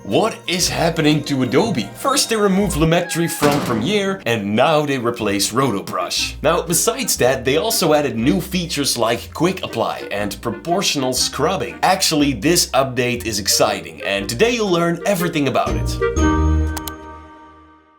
What is happening to Adobe? First they removed Lumetri from Premiere and now they replace Rotobrush. Now besides that, they also added new features like Quick Apply and Proportional Scrubbing. Actually, this update is exciting and today you'll learn everything about it.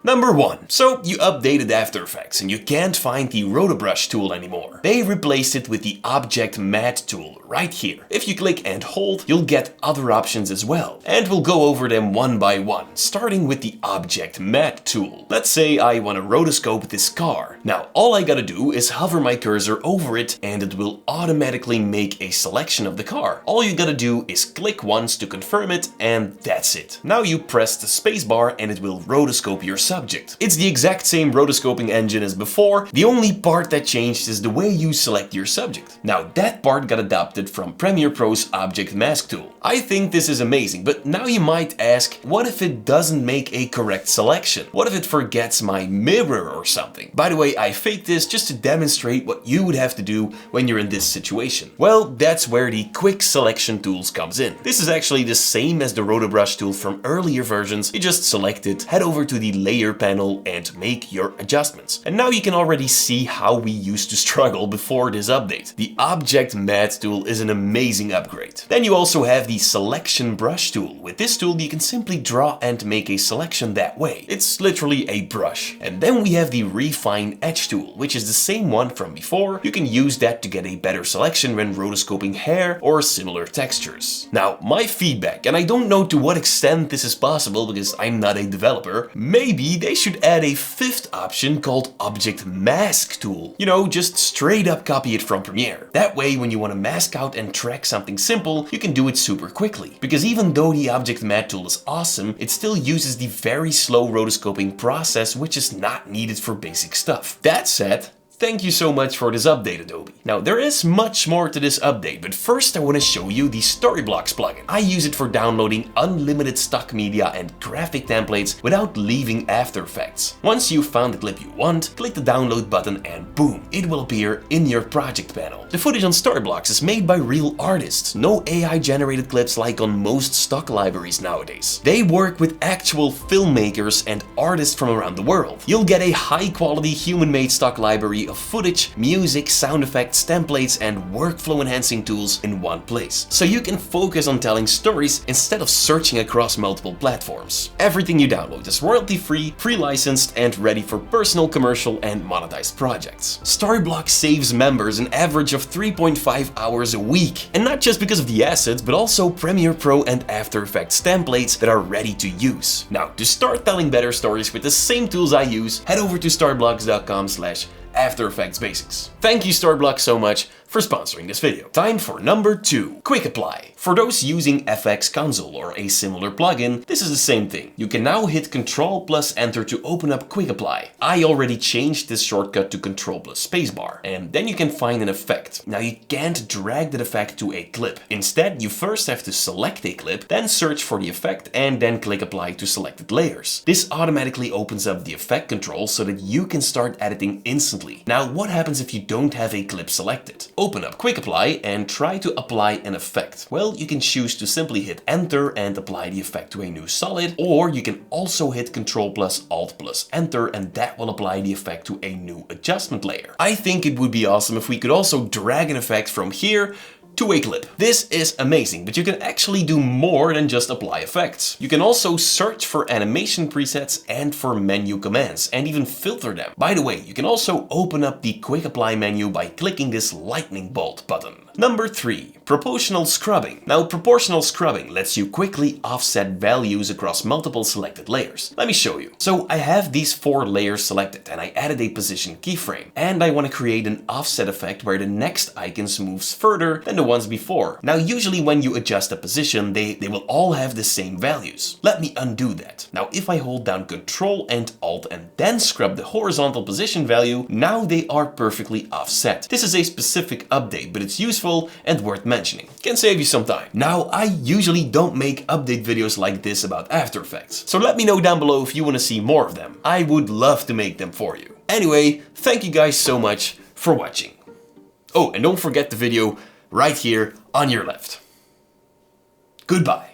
Number 1. So you updated After Effects and you can't find the Rotobrush tool anymore. They replaced it with the Object Mat tool right here. If you click and hold, you'll get other options as well. And we'll go over them one by one, starting with the Object Mat tool. Let's say I want to rotoscope this car. Now all I gotta do is hover my cursor over it and it will automatically make a selection of the car. All you gotta do is click once to confirm it and that's it. Now you press the spacebar and it will rotoscope your subject. It's the exact same rotoscoping engine as before, the only part that changed is the way you select your subject. Now that part got adopted from Premiere Pro's Object Mask tool. I think this is amazing, but now you might ask, what if it doesn't make a correct selection? What if it forgets my mirror or something? By the way, I faked this just to demonstrate what you would have to do when you're in this situation. Well, that's where the Quick Selection tools comes in. This is actually the same as the Rotobrush tool from earlier versions. You just select it, head over to the layer panel and make your adjustments. And now you can already see how we used to struggle before this update. The Object Mat tool is an amazing upgrade. Then you also have the Selection Brush tool. With this tool you can simply draw and make a selection that way. It's literally a brush. And then we have the Refine Edge tool, which is the same one from before. You can use that to get a better selection when rotoscoping hair or similar textures. Now my feedback, and I don't know to what extent this is possible because I'm not a developer, maybe they should add a fifth option called Object Mask tool. You know, just straight up copy it from Premiere. That way when you want to mask out and track something simple, you can do it super quickly. Because even though the Object Mat tool is awesome, it still uses the very slow rotoscoping process which is not needed for basic stuff. That said, thank you so much for this update, Adobe. Now there is much more to this update, but first I want to show you the Storyblocks plugin. I use it for downloading unlimited stock media and graphic templates without leaving After Effects. Once you've found the clip you want, click the download button and boom, it will appear in your project panel. The footage on Storyblocks is made by real artists, no AI generated clips like on most stock libraries nowadays. They work with actual filmmakers and artists from around the world. You'll get a high quality human-made stock library of footage, music, sound effects, templates and workflow enhancing tools in one place. So you can focus on telling stories instead of searching across multiple platforms. Everything you download is royalty free, pre-licensed and ready for personal, commercial and monetized projects. Storyblocks saves members an average of 3.5 hours a week. And not just because of the assets, but also Premiere Pro and After Effects templates that are ready to use. Now, to start telling better stories with the same tools I use, head over to storyblocks.com/After Effects Basics. Thank you Storyblocks so much for sponsoring this video. Time for number 2, Quick Apply. For those using FX Console or a similar plugin, this is the same thing. You can now hit Ctrl plus Enter to open up Quick Apply. I already changed this shortcut to Ctrl plus Spacebar, and then you can find an effect. Now you can't drag that effect to a clip. Instead, you first have to select a clip, then search for the effect and then click Apply to selected layers. This automatically opens up the effect control so that you can start editing instantly. Now what happens if you don't have a clip selected? Open up Quick Apply and try to apply an effect. Well, you can choose to simply hit Enter and apply the effect to a new solid, or you can also hit Ctrl plus Alt plus Enter and that will apply the effect to a new adjustment layer. I think it would be awesome if we could also drag an effect from here to a clip. This is amazing, but you can actually do more than just apply effects. You can also search for animation presets and for menu commands and even filter them. By the way, you can also open up the Quick Apply menu by clicking this lightning bolt button. Number 3. Proportional Scrubbing. Now proportional scrubbing lets you quickly offset values across multiple selected layers. Let me show you. So I have these 4 layers selected and I added a position keyframe. And I want to create an offset effect where the next icons moves further than the ones before. Now usually when you adjust a position, they will all have the same values. Let me undo that. Now if I hold down Ctrl and Alt and then scrub the horizontal position value, now they are perfectly offset. This is a specific update, but it's useful and worth mentioning. Can save you some time. Now, I usually don't make update videos like this about After Effects, so let me know down below if you want to see more of them. I would love to make them for you. Anyway, thank you guys so much for watching. Oh, and don't forget the video right here on your left. Goodbye.